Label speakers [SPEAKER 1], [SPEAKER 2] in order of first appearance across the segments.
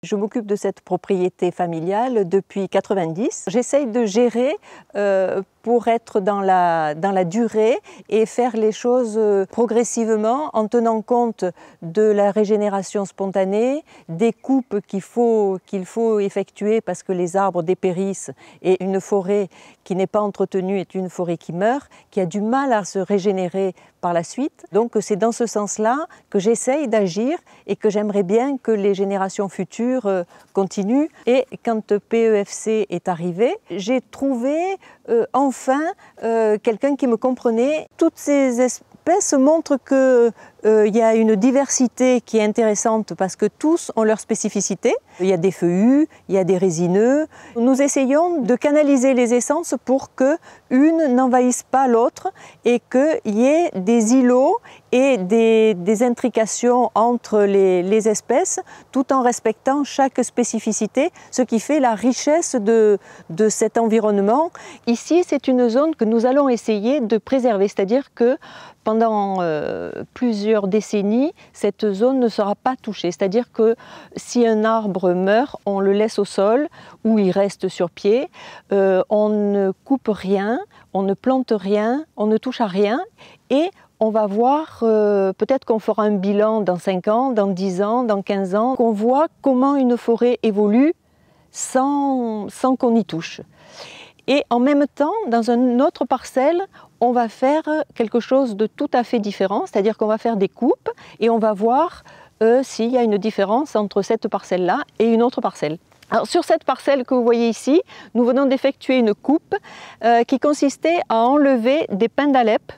[SPEAKER 1] Je m'occupe de cette propriété familiale depuis 90. J'essaye de gérer pour être dans la durée et faire les choses progressivement en tenant compte de la régénération spontanée, des coupes qu'il faut effectuer parce que les arbres dépérissent et une forêt qui n'est pas entretenue est une forêt qui meurt, qui a du mal à se régénérer par la suite. Donc c'est dans ce sens-là que j'essaye d'agir et que j'aimerais bien que les générations futures continuent. Et quand PEFC est arrivé, j'ai trouvé enfin quelqu'un qui me comprenait. Toutes ces espèces montrent qu'il y a une diversité qui est intéressante parce que tous ont leur spécificité. Il y a des feuillus, il y a des résineux. Nous essayons de canaliser les essences pour qu'une n'envahisse pas l'autre et qu'il y ait des îlots et des intrications entre les espèces tout en respectant chaque spécificité, ce qui fait la richesse de cet environnement. Ici, c'est une zone que nous allons essayer de préserver, c'est-à-dire que pendant plusieurs décennies, cette zone ne sera pas touchée. C'est-à-dire que si un arbre meurt, on le laisse au sol ou il reste sur pied. On ne coupe rien, on ne plante rien, on ne touche à rien et on va voir, peut-être qu'on fera un bilan dans 5 ans, dans 10 ans, dans 15 ans, qu'on voit comment une forêt évolue sans qu'on y touche. Et en même temps, dans une autre parcelle, on va faire quelque chose de tout à fait différent, c'est-à-dire qu'on va faire des coupes et on va voir s'il y a une différence entre cette parcelle-là et une autre parcelle. Alors, sur cette parcelle que vous voyez ici, nous venons d'effectuer une coupe qui consistait à enlever des pins d'Alep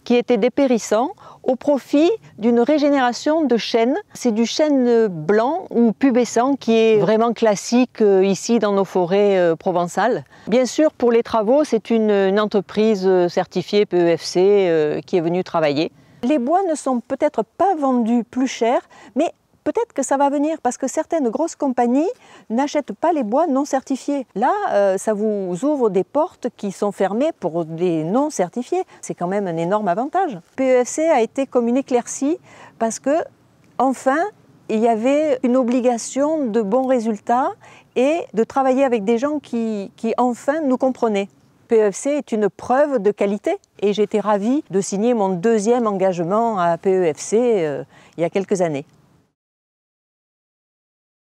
[SPEAKER 1] qui étaient dépérissants au profit d'une régénération de chêne. C'est du chêne blanc ou pubescent qui est vraiment classique ici dans nos forêts provençales. Bien sûr, pour les travaux, c'est une entreprise certifiée PEFC qui est venue travailler. Les bois ne sont peut-être pas vendus plus cher, mais peut-être que ça va venir parce que certaines grosses compagnies n'achètent pas les bois non certifiés. Là, ça vous ouvre des portes qui sont fermées pour des non certifiés. C'est quand même un énorme avantage. PEFC a été comme une éclaircie parce que, enfin, il y avait une obligation de bons résultats et de travailler avec des gens qui enfin nous comprenaient. PEFC est une preuve de qualité et j'étais ravie de signer mon 2e engagement à PEFC il y a quelques années.